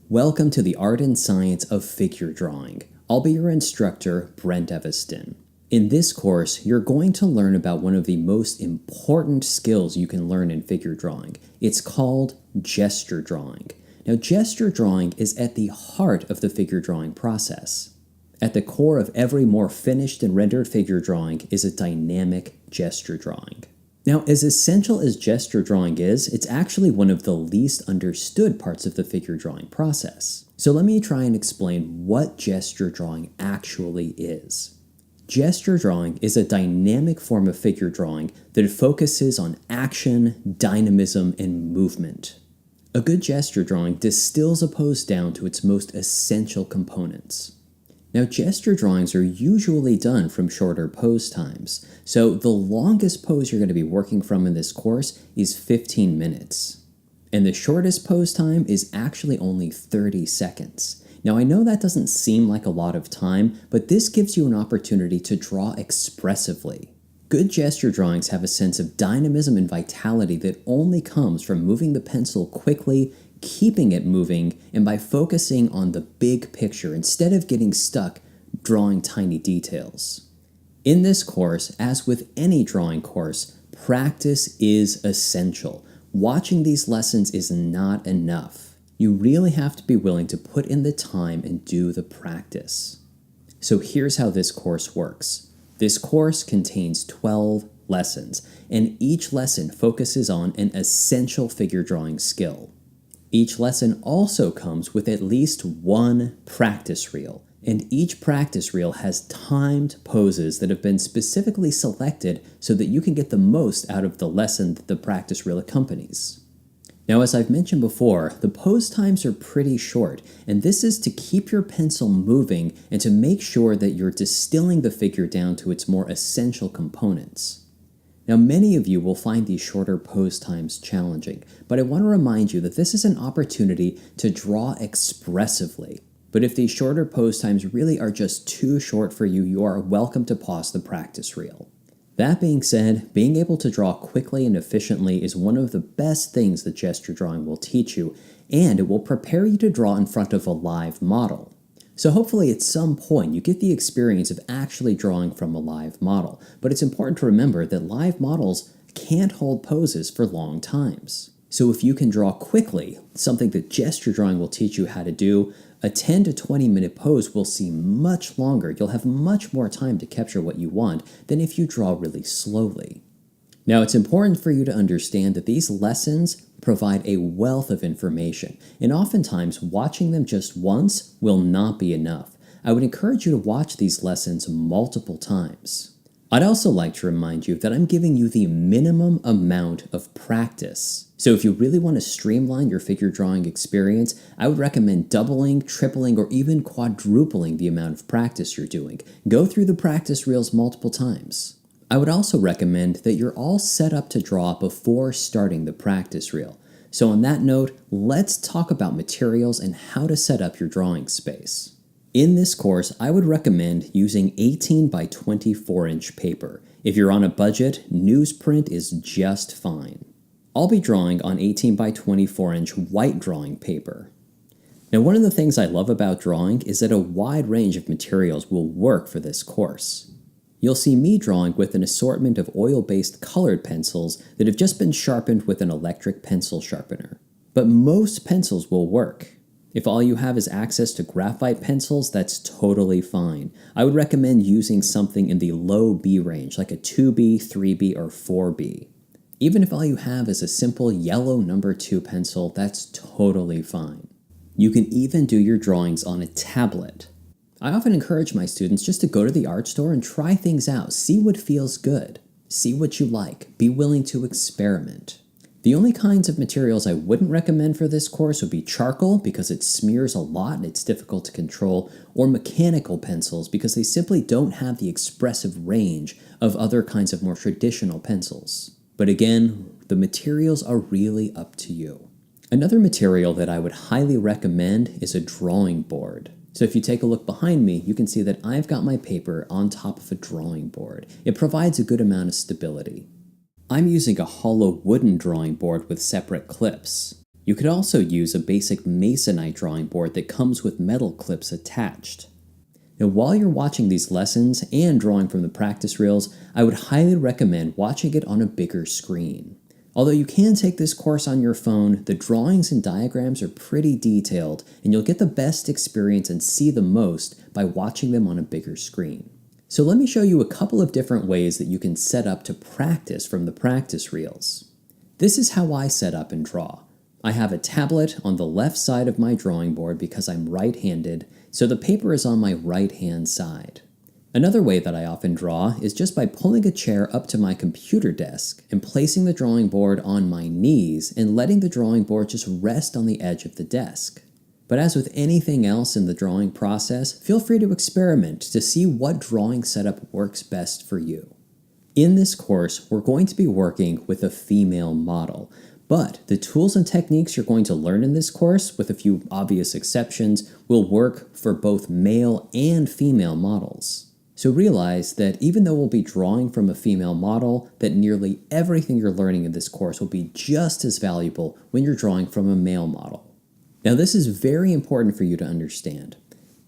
Welcome to the art and science of figure drawing. I'll be your instructor, Brent Eviston. In this course, you're going to learn about one of the most important skills you can learn in figure drawing. It's called gesture drawing. Now, gesture drawing is at the heart of the figure drawing process. At the core of every more finished and rendered figure drawing is a dynamic gesture drawing. Now, as essential as gesture drawing is, it's actually one of the least understood parts of the figure drawing process. So let me try and explain what gesture drawing actually is. Gesture drawing is a dynamic form of figure drawing that focuses on action, dynamism, and movement. A good gesture drawing distills a pose down to its most essential components. Now, gesture drawings are usually done from shorter pose times, so the longest pose you're going to be working from in this course is 15 minutes. And the shortest pose time is actually only 30 seconds. Now, I know that doesn't seem like a lot of time, but this gives you an opportunity to draw expressively. Good gesture drawings have a sense of dynamism and vitality that only comes from moving the pencil quickly, keeping it moving, and by focusing on the big picture instead of getting stuck drawing tiny details. In this course, as with any drawing course, practice is essential. Watching these lessons is not enough. You really have to be willing to put in the time and do the practice. So here's how this course works. This course contains 12 lessons, and each lesson focuses on an essential figure drawing skill. Each lesson also comes with at least one practice reel, and each practice reel has timed poses that have been specifically selected so that you can get the most out of the lesson that the practice reel accompanies. Now, as I've mentioned before, the pose times are pretty short, and this is to keep your pencil moving and to make sure that you're distilling the figure down to its more essential components. Now, many of you will find these shorter pose times challenging, but I want to remind you that this is an opportunity to draw expressively. But if these shorter pose times really are just too short for you, you are welcome to pause the practice reel. That being said, being able to draw quickly and efficiently is one of the best things that gesture drawing will teach you, and it will prepare you to draw in front of a live model. So hopefully at some point you get the experience of actually drawing from a live model, but it's important to remember that live models can't hold poses for long times. So if you can draw quickly, something that gesture drawing will teach you how to do, a 10 to 20 minute pose will seem much longer. You'll have much more time to capture what you want than if you draw really slowly. Now, it's important for you to understand that these lessons provide a wealth of information, and oftentimes watching them just once will not be enough. I would encourage you to watch these lessons multiple times. I'd also like to remind you that I'm giving you the minimum amount of practice. So if you really want to streamline your figure drawing experience, I would recommend doubling, tripling, or even quadrupling the amount of practice you're doing. Go through the practice reels multiple times. I would also recommend that you're all set up to draw before starting the practice reel. So on that note, let's talk about materials and how to set up your drawing space. In this course, I would recommend using 18 by 24 inch paper. If you're on a budget, newsprint is just fine. I'll be drawing on 18 by 24 inch white drawing paper. Now, one of the things I love about drawing is that a wide range of materials will work for this course. You'll see me drawing with an assortment of oil-based colored pencils that have just been sharpened with an electric pencil sharpener. But most pencils will work. If all you have is access to graphite pencils, that's totally fine. I would recommend using something in the low B range, like a 2B, 3B, or 4B. Even if all you have is a simple yellow number 2 pencil, that's totally fine. You can even do your drawings on a tablet. I often encourage my students just to go to the art store and try things out, see what feels good, see what you like, be willing to experiment. The only kinds of materials I wouldn't recommend for this course would be charcoal because it smears a lot and it's difficult to control, or mechanical pencils because they simply don't have the expressive range of other kinds of more traditional pencils. But again, the materials are really up to you. Another material that I would highly recommend is a drawing board. So if you take a look behind me, you can see that I've got my paper on top of a drawing board. It provides a good amount of stability. I'm using a hollow wooden drawing board with separate clips. You could also use a basic masonite drawing board that comes with metal clips attached. Now, while you're watching these lessons and drawing from the practice reels, I would highly recommend watching it on a bigger screen. Although you can take this course on your phone, the drawings and diagrams are pretty detailed, and you'll get the best experience and see the most by watching them on a bigger screen. So let me show you a couple of different ways that you can set up to practice from the practice reels. This is how I set up and draw. I have a tablet on the left side of my drawing board because I'm right-handed, so the paper is on my right-hand side. Another way that I often draw is just by pulling a chair up to my computer desk and placing the drawing board on my knees and letting the drawing board just rest on the edge of the desk. But as with anything else in the drawing process, feel free to experiment to see what drawing setup works best for you. In this course, we're going to be working with a female model, but the tools and techniques you're going to learn in this course, with a few obvious exceptions, will work for both male and female models. So realize that even though we'll be drawing from a female model, that nearly everything you're learning in this course will be just as valuable when you're drawing from a male model. Now, this is very important for you to understand.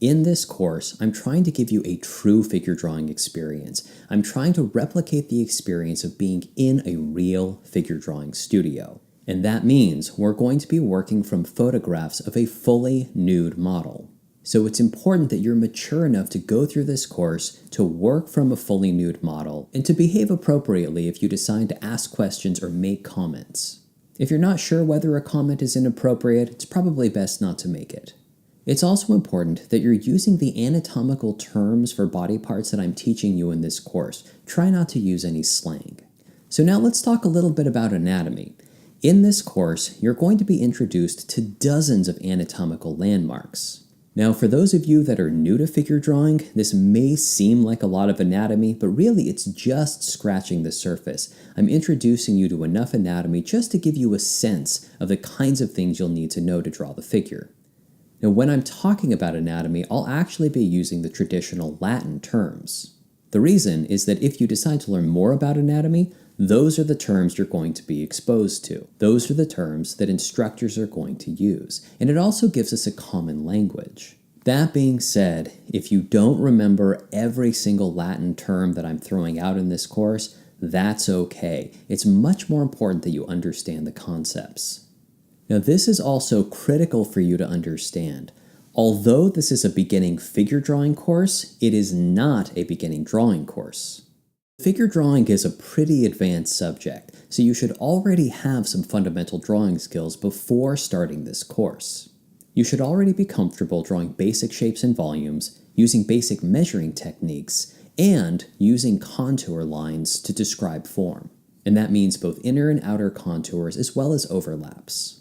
In this course, I'm trying to give you a true figure drawing experience. I'm trying to replicate the experience of being in a real figure drawing studio. And that means we're going to be working from photographs of a fully nude model. So it's important that you're mature enough to go through this course, to work from a fully nude model, and to behave appropriately if you decide to ask questions or make comments. If you're not sure whether a comment is inappropriate, it's probably best not to make it. It's also important that you're using the anatomical terms for body parts that I'm teaching you in this course. Try not to use any slang. So now let's talk a little bit about anatomy. In this course, you're going to be introduced to dozens of anatomical landmarks. Now, for those of you that are new to figure drawing, this may seem like a lot of anatomy, but really it's just scratching the surface. I'm introducing you to enough anatomy just to give you a sense of the kinds of things you'll need to know to draw the figure. Now, when I'm talking about anatomy, I'll actually be using the traditional Latin terms. The reason is that if you decide to learn more about anatomy, those are the terms you're going to be exposed to. Those are the terms that instructors are going to use, and it also gives us a common language. That being said, if you don't remember every single Latin term that I'm throwing out in this course, that's okay. It's much more important that you understand the concepts. Now, this is also critical for you to understand. Although this is a beginning figure drawing course, it is not a beginning drawing course. Figure drawing is a pretty advanced subject, so you should already have some fundamental drawing skills before starting this course. You should already be comfortable drawing basic shapes and volumes, using basic measuring techniques, and using contour lines to describe form. And that means both inner and outer contours as well as overlaps.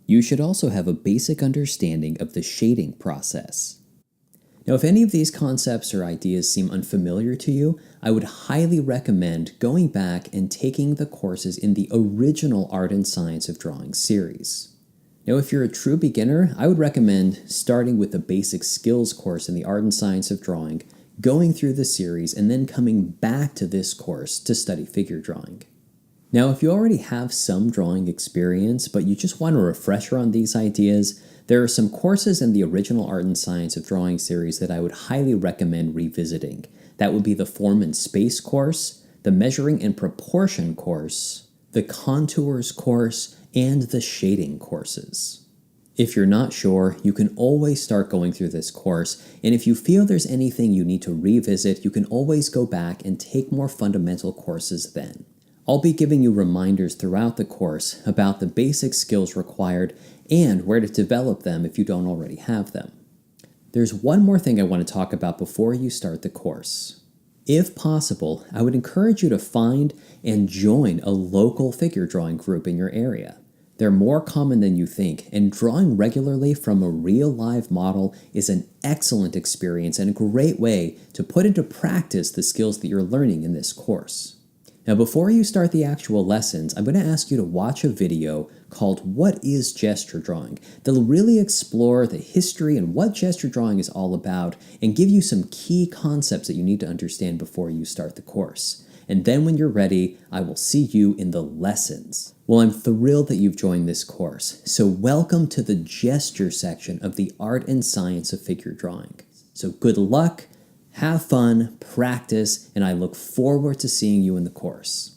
You should also have a basic understanding of the shading process. Now, if any of these concepts or ideas seem unfamiliar to you, I would highly recommend going back and taking the courses in the original Art and Science of Drawing series. Now, if you're a true beginner, I would recommend starting with the Basic Skills course in the Art and Science of Drawing, going through the series, and then coming back to this course to study figure drawing. Now, if you already have some drawing experience, but you just want a refresher on these ideas, there are some courses in the original Art and Science of Drawing series that I would highly recommend revisiting. That would be the Form and Space course, the Measuring and Proportion course, the Contours course, and the Shading courses. If you're not sure, you can always start going through this course, and if you feel there's anything you need to revisit, you can always go back and take more fundamental courses then. I'll be giving you reminders throughout the course about the basic skills required and where to develop them if you don't already have them. There's one more thing I want to talk about before you start the course. If possible, I would encourage you to find and join a local figure drawing group in your area. They're more common than you think, and drawing regularly from a real live model is an excellent experience and a great way to put into practice the skills that you're learning in this course. Now, before you start the actual lessons, I'm going to ask you to watch a video called What is Gesture Drawing? That'll really explore the history and what gesture drawing is all about and give you some key concepts that you need to understand before you start the course. and then when you're ready, I will see you in the lessons. Well, I'm thrilled that you've joined this course, so welcome to the gesture section of the art and science of figure drawing. So good luck, have fun, practice, and I look forward to seeing you in the course.